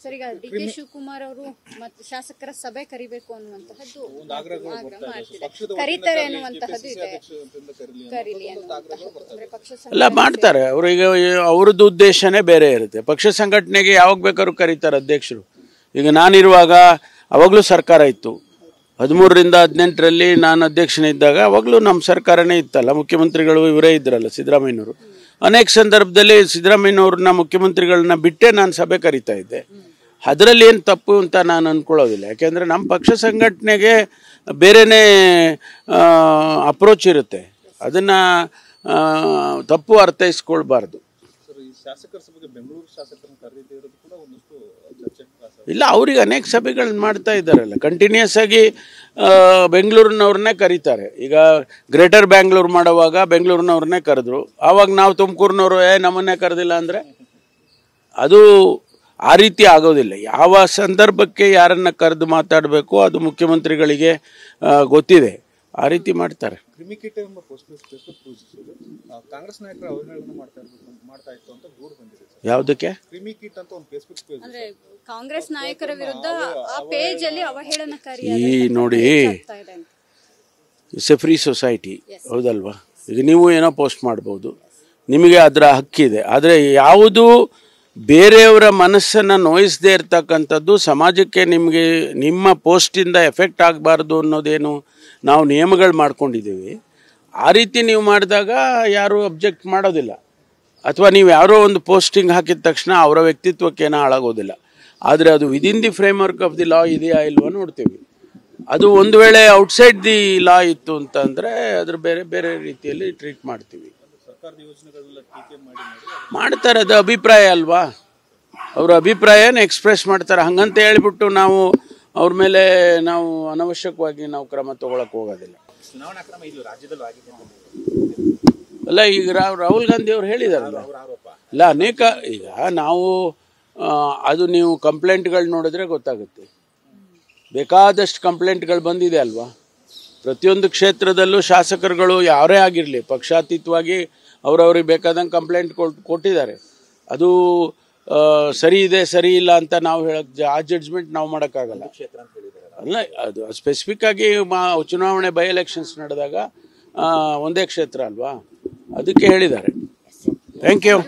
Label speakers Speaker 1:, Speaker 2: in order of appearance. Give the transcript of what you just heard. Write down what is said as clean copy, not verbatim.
Speaker 1: Sir, ಈಗ D K Shivakumar ಅವರು ಮತ್ತೆ ಶಾಸಕರ ಸಭೆ ಕರಿಬೇಕು ಅನ್ನುವಂತಹದ್ದು ಕರೀತಾರೆ ಅನ್ನುವಂತಹದ್ದು ಇದೆ. ಕರೀಲಿ
Speaker 2: ಅಲ್ಲ ಮಾಡ್ತಾರೆ ಅವ್ರಿಗೆ, ಅವ್ರದ್ದು ಉದ್ದೇಶನೇ ಬೇರೆ ಇರುತ್ತೆ. ಪಕ್ಷ ಸಂಘಟನೆಗೆ ಯಾವಾಗ ಬೇಕಾದ್ರೂ ಕರೀತಾರೆ ಅಧ್ಯಕ್ಷರು. ಈಗ ನಾನಿರುವಾಗ ಅವಾಗಲೂ ಸರ್ಕಾರ ಇತ್ತು. 13ರಿಂದ 18ರಲ್ಲಿ ನಾನು ಅಧ್ಯಕ್ಷನಿದ್ದಾಗ ಅವಾಗಲೂ ನಮ್ಮ ಸರ್ಕಾರನೇ ಇತ್ತಲ್ಲ, ಮುಖ್ಯಮಂತ್ರಿಗಳು ಇವರೇ ಇದ್ರಲ್ಲ ಸಿದ್ದರಾಮಯ್ಯನವರು. ಅನೇಕ ಸಂದರ್ಭದಲ್ಲಿ ಸಿದ್ದರಾಮಯ್ಯನವ್ರನ್ನ ಮುಖ್ಯಮಂತ್ರಿಗಳನ್ನ ಬಿಟ್ಟೇ ನಾನು ಸಭೆ ಕರೀತಾ ಇದ್ದೆ. ಅದರಲ್ಲಿ ಏನು ತಪ್ಪು ಅಂತ ನಾನು ಅಂದ್ಕೊಳ್ಳೋದಿಲ್ಲ. ಯಾಕೆಂದರೆ ನಮ್ಮ ಪಕ್ಷ ಸಂಘಟನೆಗೆ ಬೇರೆಯೇ ಅಪ್ರೋಚ್ ಇರುತ್ತೆ, ಅದನ್ನು ತಪ್ಪು ಅರ್ಥೈಸ್ಕೊಳ್ಬಾರ್ದು. ಇಲ್ಲ, ಅವ್ರಿಗೆ ಅನೇಕ ಸಭೆಗಳನ್ನ ಮಾಡ್ತಾ ಇದ್ದಾರಲ್ಲ, ಕಂಟಿನ್ಯೂಸ್ ಆಗಿ ಬೆಂಗಳೂರಿನವ್ರನ್ನೇ ಕರೀತಾರೆ. ಈಗ ಗ್ರೇಟರ್ ಬ್ಯಾಂಗ್ಳೂರು ಮಾಡುವಾಗ ಬೆಂಗಳೂರಿನವ್ರನ್ನೇ ಕರೆದ್ರು. ಆವಾಗ ನಾವು ತುಮಕೂರಿನವರು ನಮ್ಮನ್ನೇ ಕರೆದಿಲ್ಲ ಅಂದರೆ ಅದು ಆ ರೀತಿ ಆಗೋದಿಲ್ಲ. ಯಾವ ಸಂದರ್ಭಕ್ಕೆ ಯಾರನ್ನ ಕರೆದು ಮಾತಾಡಬೇಕು ಅದು ಮುಖ್ಯಮಂತ್ರಿಗಳಿಗೆ ಗೊತ್ತಿದೆ, ಆ ರೀತಿ ಮಾಡ್ತಾರೆ.
Speaker 3: ಕಾಂಗ್ರೆಸ್ ನಾಯಕರು ಅವಹೇಳನ ಮಾಡ್ತಾ ಇತ್ತು ಅಂತ ದೂರು ಬಂದಿದೆ.
Speaker 2: ಯಾವುದಕ್ಕೆ?
Speaker 3: ಕ್ರಿಮಿಕಿಟ್ ಅಂತ ಒಂದು ಫೇಸ್ಬುಕ್ ಪೇಜ್,
Speaker 1: ಅಂದ್ರೆ ಕಾಂಗ್ರೆಸ್ ನಾಯಕರ ವಿರುದ್ಧ ಆ ಪೇಜ್ ಅಲ್ಲಿ ಅವಹೇಳನಕಾರಿ
Speaker 2: ನೋಡಿ, ಇಟ್ಸ್ ಎ ಫ್ರೀ ಸೊಸೈಟಿ, ಹೌದಲ್ವಾ? ಈಗ ನೀವು ಏನೋ ಪೋಸ್ಟ್ ಮಾಡ್ಬೋದು, ನಿಮಗೆ ಅದರ ಹಕ್ಕಿದೆ. ಆದರೆ ಯಾವುದು ಬೇರೆಯವರ ಮನಸ್ಸನ್ನು ನೋಯಿಸದೇ ಇರ್ತಕ್ಕಂಥದ್ದು, ಸಮಾಜಕ್ಕೆ ನಿಮಗೆ ನಿಮ್ಮ ಪೋಸ್ಟಿಂದ ಎಫೆಕ್ಟ್ ಆಗಬಾರ್ದು ಅನ್ನೋದೇನು ನಾವು ನಿಯಮಗಳು ಮಾಡ್ಕೊಂಡಿದ್ದೀವಿ. ಆ ರೀತಿ ನೀವು ಮಾಡಿದಾಗ ಯಾರೂ ಅಬ್ಜೆಕ್ಟ್ ಮಾಡೋದಿಲ್ಲ. ಅಥವಾ ನೀವು ಯಾರೋ ಒಂದು ಪೋಸ್ಟಿಂಗ್ ಹಾಕಿದ ತಕ್ಷಣ ಅವರ ವ್ಯಕ್ತಿತ್ವಕ್ಕೇನೋ ಹಾಳಾಗೋದಿಲ್ಲ. ಆದರೆ ಅದು within the framework of the law ಇದೆಯಾ ಇಲ್ವಾ ನೋಡ್ತೀವಿ. ಅದು ಒಂದು ವೇಳೆ ಔಟ್ಸೈಡ್ ದಿ ಲಾ ಇತ್ತು ಅಂತಂದರೆ ಅದ್ರ ಬೇರೆ ಬೇರೆ ರೀತಿಯಲ್ಲಿ ಟ್ರೀಟ್ ಮಾಡ್ತೀವಿ. ಮಾಡ್ತಾರೆ, ಅದು ಅಭಿಪ್ರಾಯ ಅಲ್ವಾ, ಅವರ ಅಭಿಪ್ರಾಯನ ಎಕ್ಸ್ಪ್ರೆಸ್ ಮಾಡ್ತಾರೆ. ಹಂಗಂತ ಹೇಳ್ಬಿಟ್ಟು ನಾವು ಅವ್ರ ಮೇಲೆ ನಾವು ಅನವಶ್ಯಕವಾಗಿ ನಾವು ಕ್ರಮ ತಗೊಳಕ್ ಹೋಗೋದಿಲ್ಲ. ಅಲ್ಲ, ಈಗ ರಾಹುಲ್ ಗಾಂಧಿ ಅವ್ರು ಹೇಳಿದಾರಲ್ಲ, ಇಲ್ಲ ಅನೇಕ, ಈಗ ನಾವು ಅದು ನೀವು ಕಂಪ್ಲೇಂಟ್ಗಳು ನೋಡಿದ್ರೆ ಗೊತ್ತಾಗುತ್ತೆ. ಬೇಕಾದಷ್ಟು ಕಂಪ್ಲೇಂಟ್ಗಳು ಬಂದಿದೆ ಅಲ್ವಾ. ಪ್ರತಿಯೊಂದು ಕ್ಷೇತ್ರದಲ್ಲೂ ಶಾಸಕರುಗಳು ಯಾರೇ ಆಗಿರಲಿ ಪಕ್ಷಾತೀತವಾಗಿ ಅವ್ರವ್ರಿಗೆ ಬೇಕಾದಂಗೆ ಕಂಪ್ಲೇಂಟ್ ಕೊಟ್ಟಿದ್ದಾರೆ. ಅದು ಸರಿ ಇದೆ ಸರಿ ಇಲ್ಲ ಅಂತ ನಾವು ಹೇಳಕ್, ಆ ಜಡ್ಜ್ಮೆಂಟ್ ನಾವು ಮಾಡೋಕ್ಕಾಗಲ್ಲ. ಅಲ್ಲ, ಅದು ಸ್ಪೆಸಿಫಿಕ್ ಆಗಿ ಚುನಾವಣೆ ಬೈ ಎಲೆಕ್ಷನ್ಸ್ ನಡೆದಾಗ ಒಂದೇ ಕ್ಷೇತ್ರ ಅಲ್ವಾ, ಅದಕ್ಕೆ ಹೇಳಿದ್ದಾರೆ. Thank you.